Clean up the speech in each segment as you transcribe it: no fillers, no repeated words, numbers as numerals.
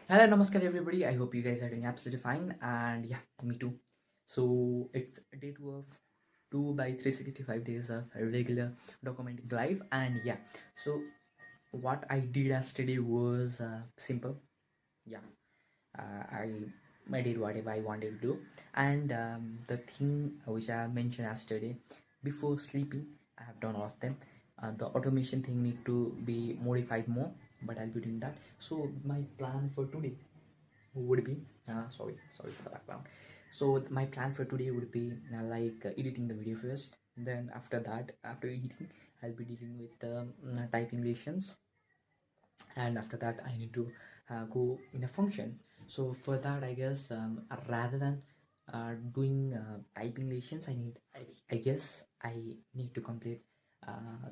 Hello, namaskar everybody. I hope you guys are doing absolutely fine, and yeah, me too. So it's day two of 2 by 365 days of a regular documenting life, and yeah. So what I did yesterday was simple. Yeah, I did whatever I wanted to do, and the thing which I mentioned yesterday before sleeping, I have done all of them. The automation thing need to be modified more, but I'll be doing that. So my plan for today would be sorry for the background. So my plan for today would be editing the video first, then after that, after editing, I'll be dealing with typing lessons, and after that I need to go in a function. So for that, I guess, rather than doing typing lessons, I guess I need to complete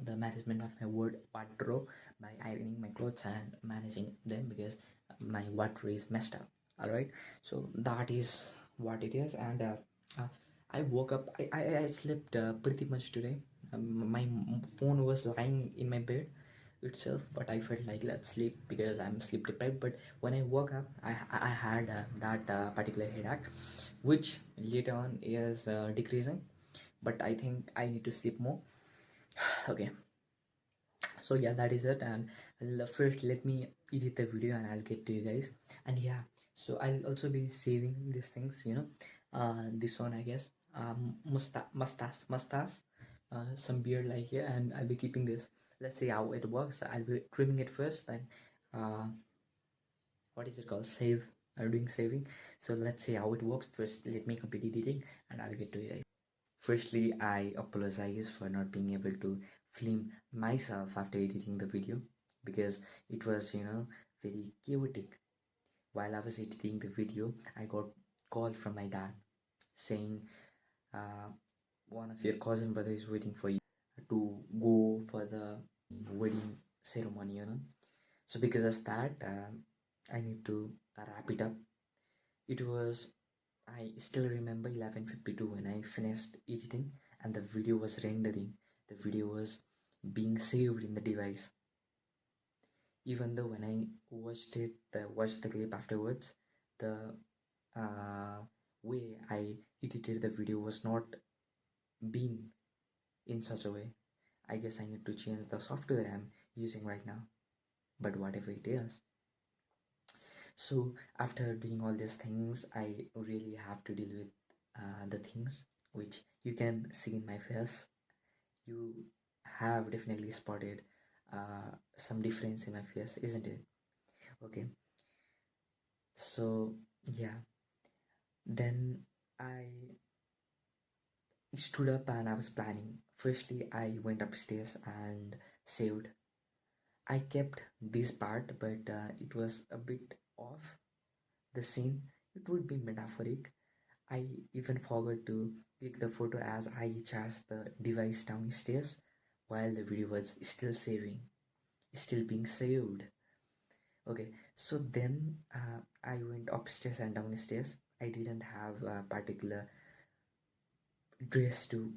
the management of my wardrobe by ironing my clothes and managing them, because my wardrobe is messed up. All right, so that is what it is. And uh, I woke up, I slept pretty much today. My phone was lying in my bed itself, but I felt like let's sleep because I'm sleep deprived. But when I woke up, I had that particular headache, which later on is decreasing, but I think I need to sleep more. Okay, so yeah, that is it. And first let me edit the video and I'll get to you guys. And yeah, so I'll also be saving these things, this one, I guess, mustache, some beard like here, and I'll be keeping this. Let's see how it works. I'll be trimming it first, then uh what is it called, save, doing saving. So let's see how it works. First let me complete editing and I'll get to you guys. Firstly, I apologize for not being able to film myself after editing the video, because it was, very chaotic. While I was editing the video, I got call from my dad saying, uh, one of your cousin brother is waiting for you to go for the wedding ceremony. So because of that, I need to wrap it up. It was, I still remember 11:52 when I finished editing and the video was rendering. The video was being saved in the device. Even though when I watched the clip afterwards, the way I edited the video was not being in such a way. I guess I need to change the software I'm using right now. But whatever it is. So after doing all these things, I really have to deal with the things which you can see in my face. You have definitely spotted some difference in my face, isn't it? Okay, so yeah, then I stood up and I was planning. Firstly, I went upstairs and saved. I kept this part, but it was a bit off the scene. It would be metaphoric. I even forgot to click the photo as I charged the device downstairs while the video was still still being saved. Okay, so then I went upstairs and downstairs. I didn't have a particular dress to,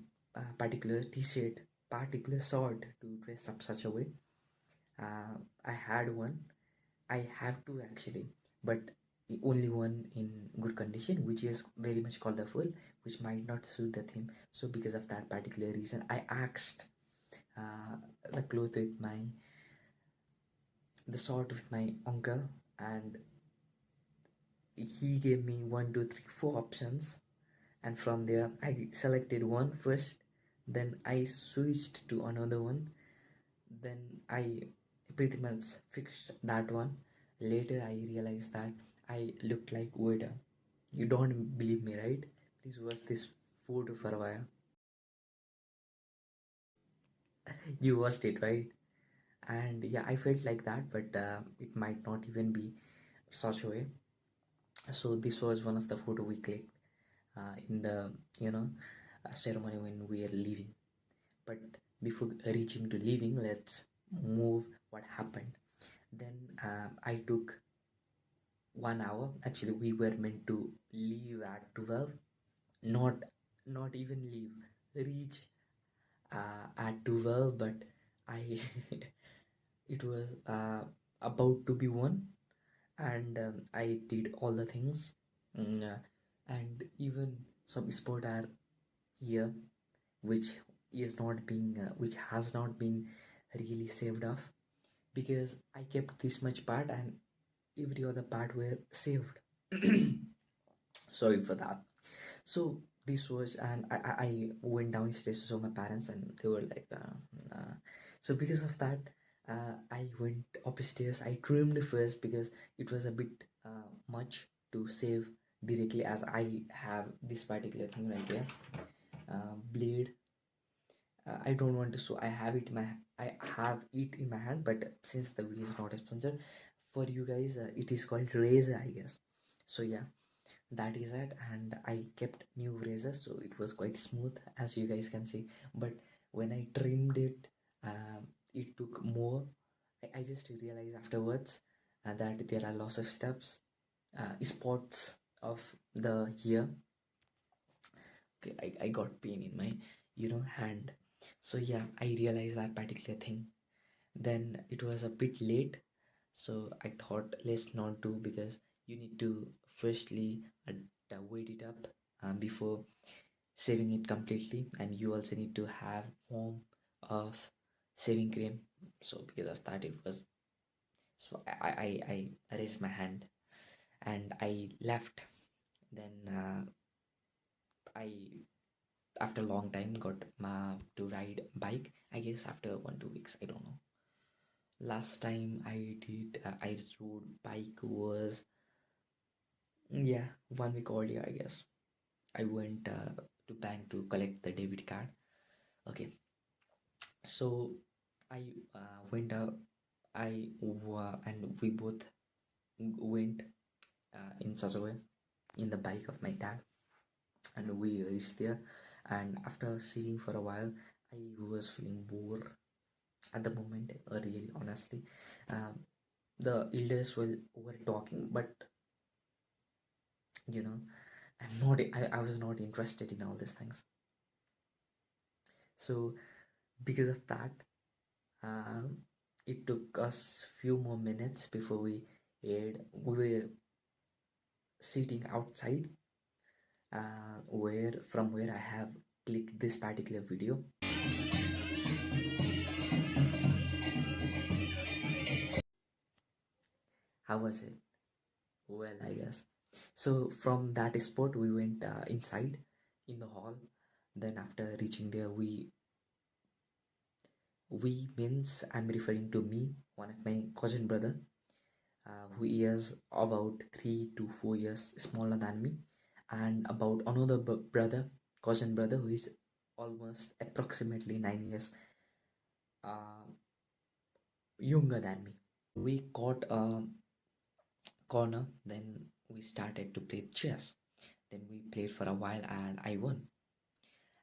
particular t-shirt, particular sword to dress up such a way. I had one. I have two actually, but only one in good condition, which is very much colorful, which might not suit the theme. So because of that particular reason, I asked the cloth with the sword with my uncle, and he gave me one, two, three, four options, and from there I selected one first, then I switched to another one, then I pretty much fixed that one. Later I realized that I looked like Vader. You don't believe me, right? Please watch this photo for a while. You watched it, right? And yeah, I felt like that, but it might not even be such a way. So this was one of the photo we clicked in the, ceremony when we are leaving. But before reaching to leaving, let's move what happened. Then I took 1 hour. Actually, we were meant to leave at 12. Not even leave, reach at 12, but I it was about to be 1, and I did all the things. And even some sport are here which is not being which has not been really saved off, because I kept this much part and every other part were saved. Sorry for that. So this was, and I went downstairs to show my parents, and they were like, so because of that, I went upstairs. I trimmed first because it was a bit much to save directly, as I have this particular thing right here, blade. I don't want to, so I have it in my hand, but since the video is not a sponsor for you guys, it is called razor, I guess. So yeah, that is it. And I kept new razor, so it was quite smooth, as you guys can see. But when I trimmed it, it took more. I just realized afterwards that there are lots of steps, spots of the hair. Okay, I got pain in my hand. So yeah, I realized that particular thing. Then it was a bit late, so I thought let's not do, because you need to firstly wait it up before saving it completely, and you also need to have form of saving cream. So because of that, it was, so I raised my hand and I left. Then I, after a long time, got to ride bike, I guess after 1 2 weeks, I don't know. Last time I rode bike was, yeah, 1 week earlier, I guess. I went to bank to collect the debit card. Okay, so I went out. And we both went in such a way in the bike of my dad, and we reached there. And after sitting for a while, I was feeling bored at the moment. Really, honestly, um, the elders were talking, but you know, I was not interested in all these things. So because of that, um, it took us few more minutes before we were sitting outside, where I have clicked this particular video. How was it? Well, I guess. So from that spot, we went inside in the hall. Then after reaching there, we means I'm referring to me, one of my cousin brother, who is about 3 to 4 years smaller than me, and about another cousin brother, who is almost approximately 9 years uh, younger than me. We got a corner, then we started to play chess. Then we played for a while and I won.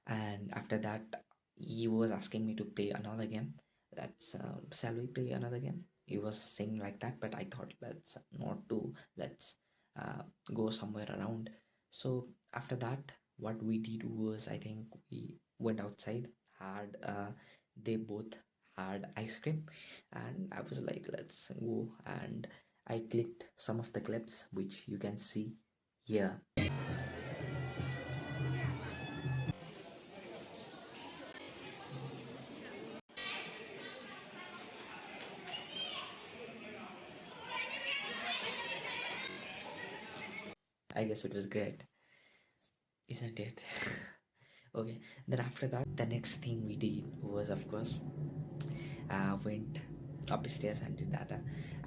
And after that, he was asking me to play another game. Let's shall we play another game? He was saying like that, but I thought let's not do. Let's go somewhere around. So after that, what we did was, I think we went outside. Had they both had ice cream, and I was like, let's go. And I clicked some of the clips which you can see here. I guess it was great, isn't it? Okay, then after that, the next thing we did was, of course, went upstairs and did that.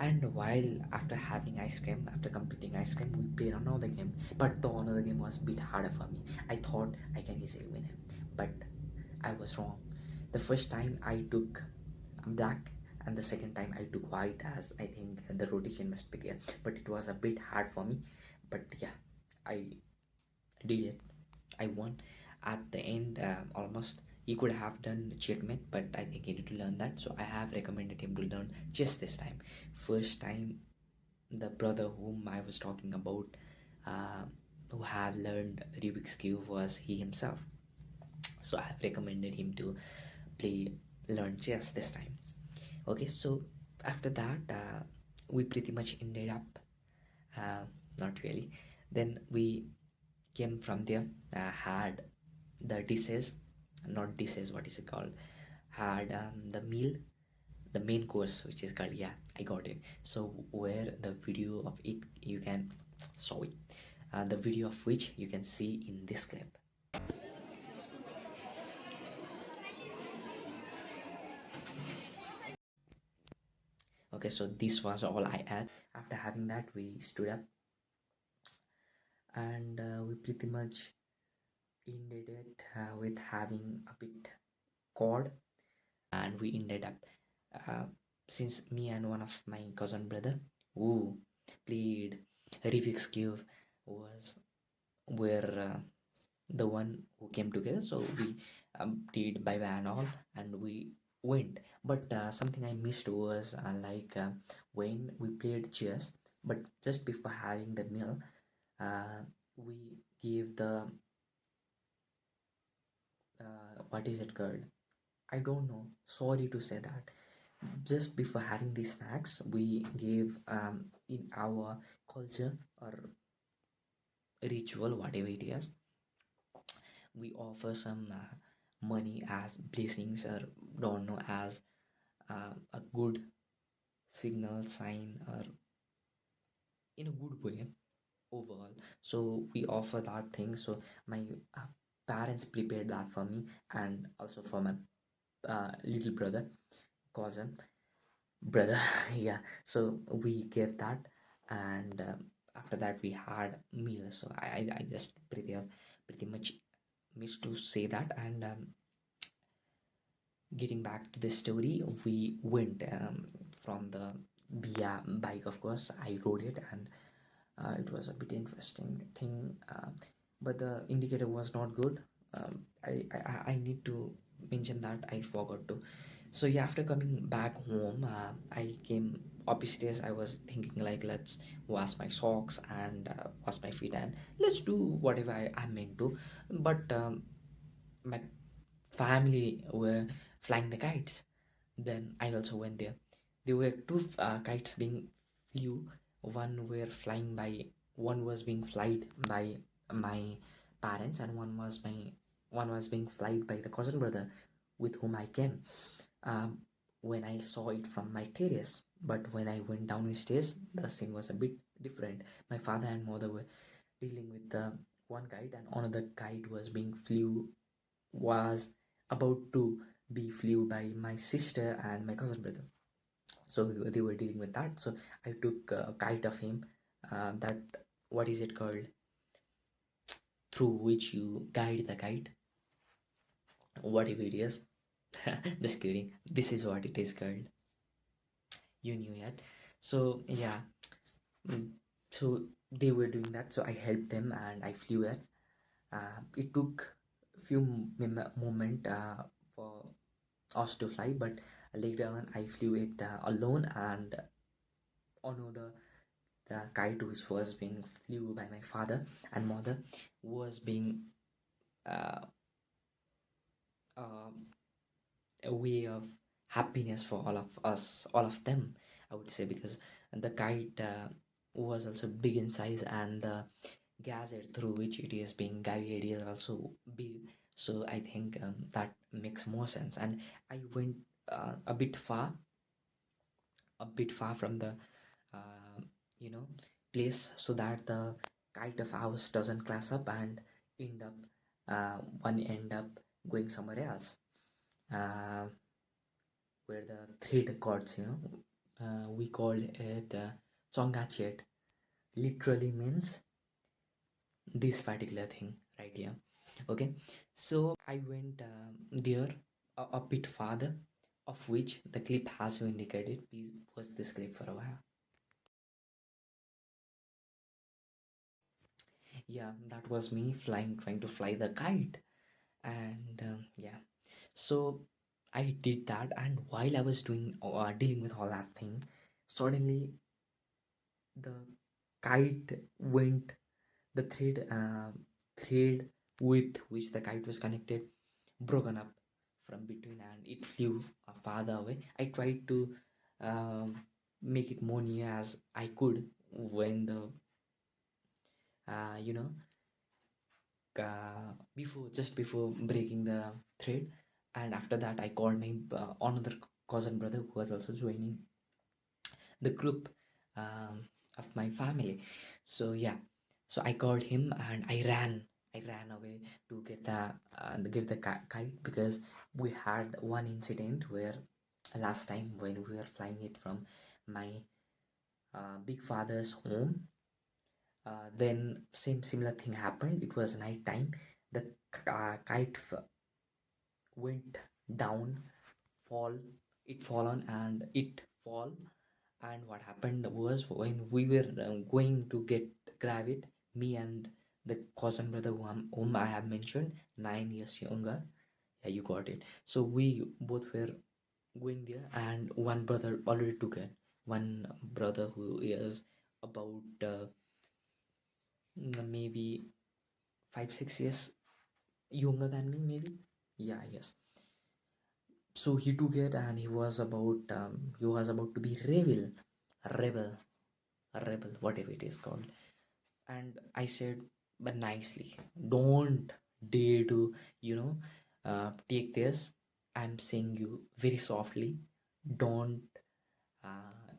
And while after having ice cream, after completing ice cream, we played another game. But the another game was a bit harder for me. I thought I can easily win him, but I was wrong. The first time I took black, and the second time I took white, as I think the rotation must be there. But it was a bit hard for me. But yeah, I did it. I won at the end. Almost he could have done checkmate, but I think he need to learn that. So I have recommended him to learn chess this time. First time, the brother whom I was talking about, uh, who have learned Rubik's Cube, was he himself. So I have recommended him to learn chess this time. Okay, so after that, we pretty much ended up uh, not really. Then we came from there, had the dishes, not dishes, what is it called, had the meal, the main course, which is called, yeah, I got it. So where the video of it you can, sorry, the video of which you can see in this clip. Okay, so this was all I had. After having that, we stood up, and we pretty much ended it with having a bit cord, and we ended up, uh, since me and one of my cousin brother who played Rubik's Cube was were the one who came together, so we did bye bye and all, and we went. But something I missed was when we played chess, but just before having the meal, we gave the what is it called, I don't know, sorry to say that, just before having these snacks we gave, in our culture or ritual, whatever it is, we offer some money as blessings, or don't know, as a good signal sign, or in a good way overall. So we offer that thing. So my uh, parents prepared that for me, and also for my little brother, cousin, brother. Yeah, so we gave that, and after that we had meal. So I just pretty much missed to say that. And getting back to the story, we went, from the Bia bike, of course I rode it, and it was a bit interesting thing, but the indicator was not good. I need to mention that, I forgot to. So yeah, after coming back home, I came upstairs. I was thinking like, let's wash my socks and wash my feet, and let's do whatever I meant to. But my family were flying the kites. Then I also went there. There were two kites being flew. One were flying by, one was being flied by my parents, and one was being flied by the cousin brother with whom I came. Um, when I saw it from my terrace, but when I went downstairs, the scene was a bit different. My father and mother were dealing with the one kite, and another kite was about to be flew by my sister and my cousin brother. So they were dealing with that. So I took a kite of him, that, what is it called, through which you guide the kite, whatever it is. Just kidding, this is what it is called, you knew it. So yeah, mm, so they were doing that, so I helped them and I flew it. It took few moment for us to fly, but later on I flew it alone, and another, the kite which was being flew by my father and mother was being uh, uh, a way of happiness for all of us, all of them, I would say, because the kite was also big in size, and the gadget through which it is being guided is also big. So I think that makes more sense. And I went a bit far from the uh, you know place, so that the kite of ours doesn't class up and end up one end up going somewhere else, uh, where the thread chords, we call it chongachet, literally means this particular thing right here. Okay, so I went there a bit farther, of which the clip has been indicated. Please watch this clip for a while. Yeah, that was me flying, trying to fly the kite. And yeah, so I did that, and while I was doing dealing with all that thing, suddenly the kite went, the thread with which the kite was connected broken up from between, and it flew farther away. I tried to um, make it more near as I could when the you know, before breaking the thread. And after that I called my another cousin brother who was also joining the group of my family. So yeah, so I called him and I ran away to get the kite, because we had one incident where last time when we were flying it from my big father's home. Then similar thing happened. It was night time. The kite went down, fall. It fallen and it fall. And what happened was, when we were going to grab it, me and the cousin brother whom I have mentioned, 9 years younger. Yeah, you got it. So we both were going there, and one brother already took it. One brother who is about maybe 5 6 years younger than me, maybe. Yeah, yes. So he took it, and he was about to be rebel, rebel, whatever it is called. And I said, but nicely, don't dare to, take this. I'm saying you very softly. Don't uh,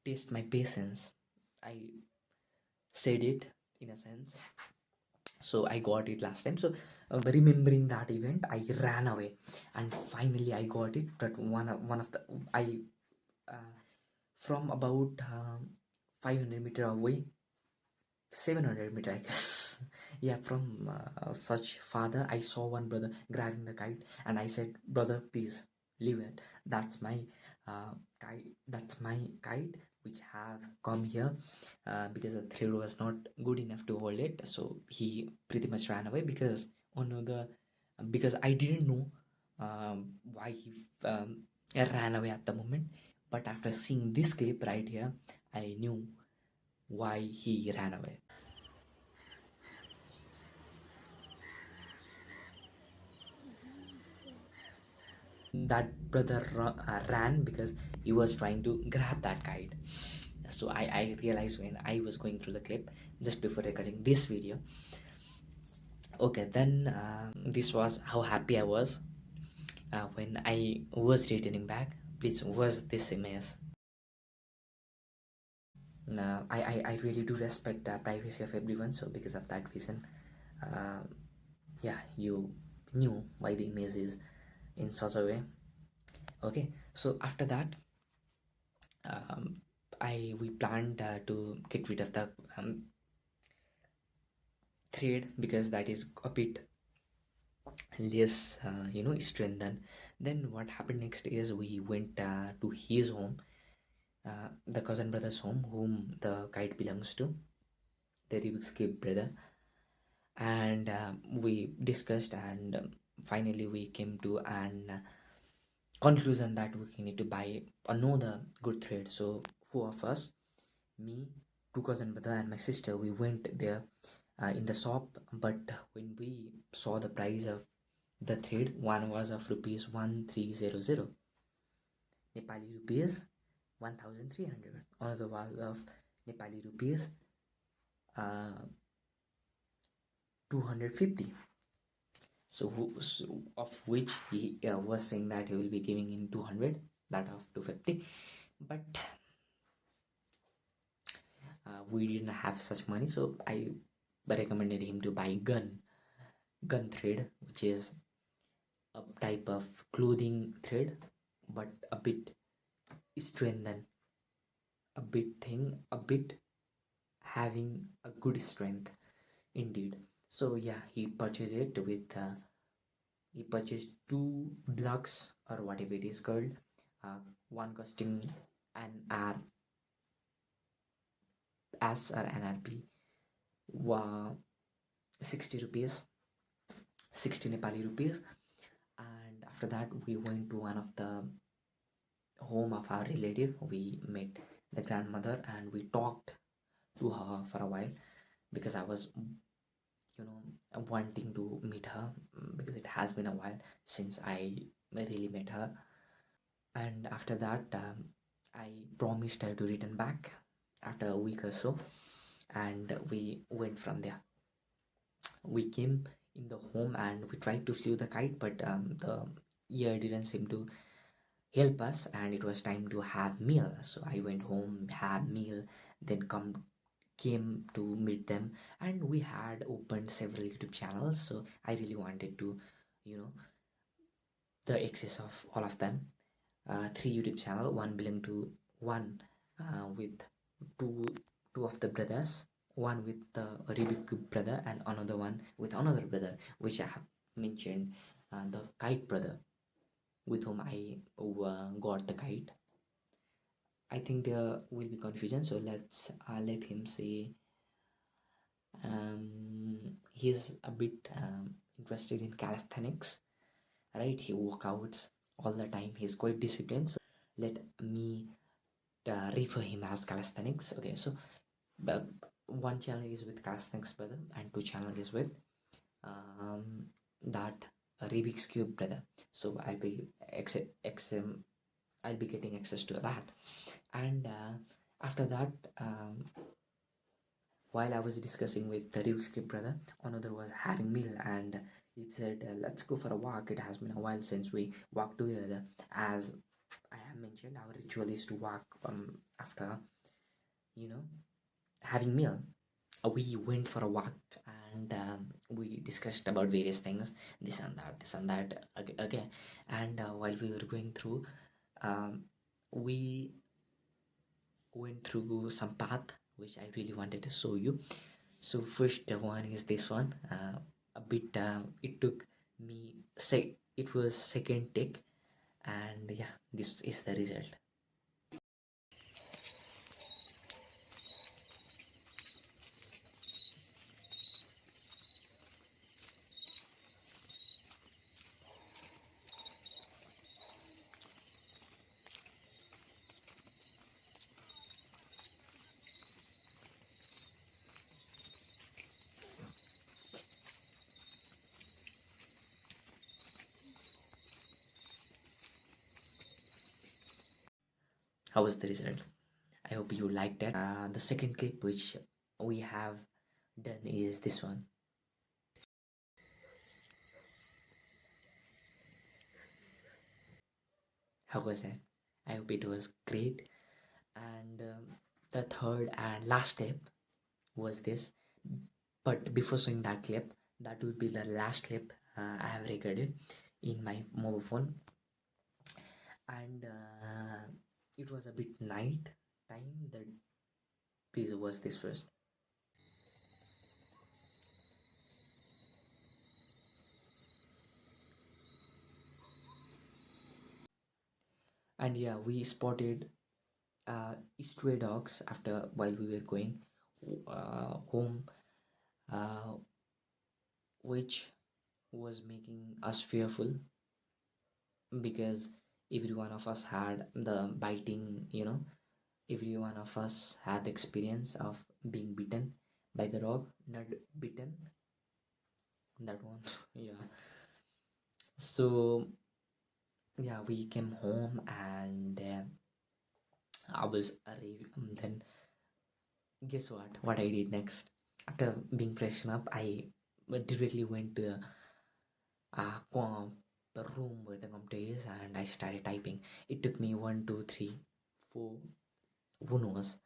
taste my patience. I said it in a sense. So I got it last time. So remembering that event, I ran away, and finally I got it. But one of the I uh, from about 500 meter away, 700 meter, I guess. Yeah, from such father, I saw one brother grabbing the kite, and I said, brother, please leave it. That's my kite. That's my kite, which have come here, because the thread was not good enough to hold it. So he pretty much ran away, because I didn't know why he ran away at the moment. But after seeing this clip right here, I knew why he ran away. That brother ran because he was trying to grab that kite. So I realized when I was going through the clip just before recording this video. Okay, then this was how happy I was when I was returning back. Please was this image. I really do respect the privacy of everyone, so because of that reason, uh, yeah, you knew why the image is in such a way. Okay, so after that, um, we planned to get rid of the thread, because that is a bit less strengthened. Then what happened next is we went to his home, the cousin brother's home, whom the kite belongs to, the Rubik's Cube brother. And we discussed, and finally we came to an conclusion that we need to buy another good thread. So four of us, me, two cousin brother, and my sister, we went there in the shop. But when we saw the price of the thread, one was of rupees 1300, Nepali rupees 1300. Another was of Nepali rupees 250. So of which he was saying that he will be giving in 200, that of 250. But we didn't have such money, so I recommended him to buy gun thread, which is a type of clothing thread, but a bit strengthened, a bit having a good strength indeed. So yeah, he purchased two blocks, or whatever it is called, one costing an R as or an RP, 60 rupees, 60 Nepali rupees. And after that we went to one of the home of our relative. We met the grandmother and we talked to her for a while, because I was wanting to meet her, because it has been a while since I really met her. And after that, I promised her to return back, after a week or so, and we went from there. We came in the home and we tried to flew the kite, but the ear didn't seem to help us, and it was time to have meal. So I went home, had meal, then came to meet them, and we had opened several YouTube channels. So I really wanted to, you know, the access of all of them. Three YouTube channel, one belonging to one with two two of the brothers, one with the Rubik brother and another one with another brother, which I have mentioned, the kite brother, with whom I got the kite. I think there will be confusion, so let's let him say. He's a bit interested in calisthenics, right? He workouts all the time. He's quite disciplined. So let me refer him as calisthenics. Okay, so the one channel is with calisthenics brother, and two channel is with that Rubik's cube brother. So I'll be getting access to that, and after that, while I was discussing with the Rubik's cube brother, another was having meal, and he said, "Let's go for a walk. It has been a while since we walked together." As I have mentioned, our ritual is to walk after, you know, having meal. We went for a walk, and we discussed about various things, this and that, okay. And while we were going through, um, we went through some path which I really wanted to show you. So first one is this one. A bit it took me, say it was second take, and yeah, this is the result. How was the result? I hope you liked it. The second clip which we have done is this one. How was that? I hope it was great. And the third and last clip was this. But before showing that clip, that will be the last clip I have recorded in my mobile phone. And it was a bit night time that please was this first. And yeah, we spotted stray dogs after while we were going home, uh, which was making us fearful, because every one of us had the biting, every one of us had the experience of being bitten by the dog. Not bitten, that one. Yeah. So yeah, we came home, and I was then guess what I did next. After being freshened up, I directly went to the room where the computer is, and I started typing. It took me 1, 2, 3, 4, who knows,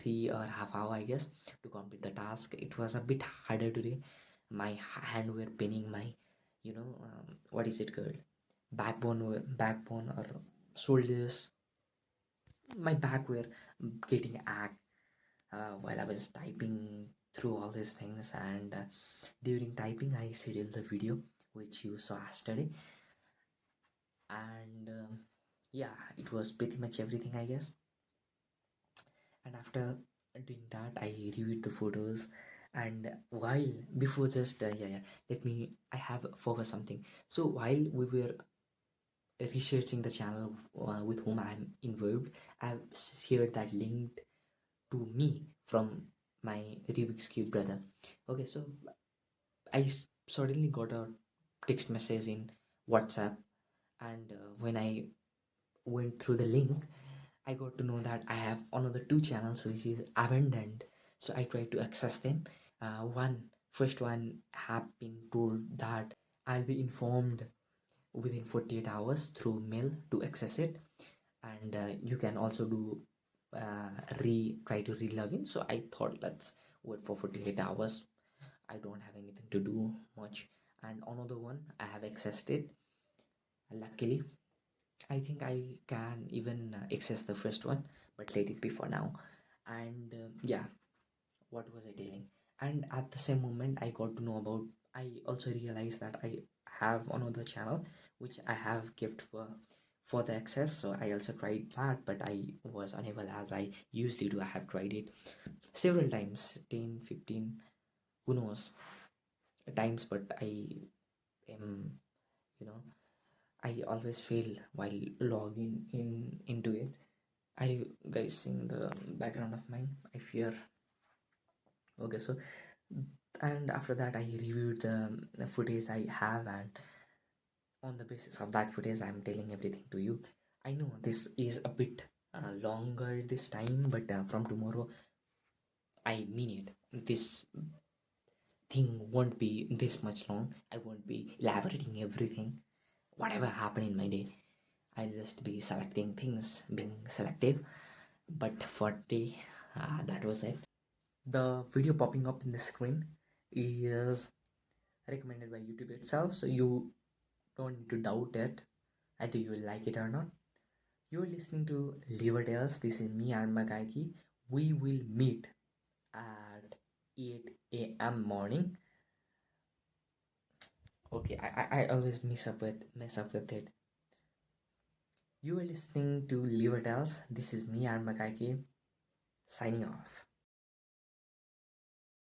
3.5 hours, I guess, to complete the task. It was a bit harder today. My hand were paining my, what is it called? Backbone or shoulders. My back were getting ache while I was typing through all these things, and during typing I scheduled the video which you saw yesterday, and yeah, it was pretty much everything, I guess. And after doing that, I reviewed the photos, and while before just let me, I have forgot something. So while we were researching the channel with whom I'm involved, I've shared that link to me from my Rubik's Cube brother. Okay, so I suddenly got a text message in WhatsApp, and when I went through the link, I got to know that I have another two channels which is abandoned. So I tried to access them. First one have been told that I'll be informed within 48 hours through mail to access it, and you can also do try to re-login. So I thought, let's wait for 48 hours. I don't have anything to do much. And another one I have accessed it. Luckily, I think I can even access the first one, but let it be for now. And yeah, what was I telling? And at the same moment, I got to know about. I also realized that I have another channel which I have kept for the access. So I also tried that, but I was unable as I usually do. I have tried it several times, 10, 15, who knows, times, but I am, you know, I always fail while logging into it. Are you guys seeing the background of mine? I fear. Okay, so and after that, I reviewed the footage I have, and on the basis of that footage, I'm telling everything to you. I know this is a bit longer this time, but from tomorrow, I mean it. This thing won't be this much long. I won't be elaborating everything, whatever happened in my day. I'll just be selecting things, being selective. But for today, that was it. The video popping up in the screen is recommended by YouTube itself, so you don't need to doubt it either you will like it or not. You're listening to Liverdales. This is me and Magaiki. We will meet at 8 a.m. morning. Okay, I always mess up with it. You are listening to Liverdales. This is me and Magaiki signing off.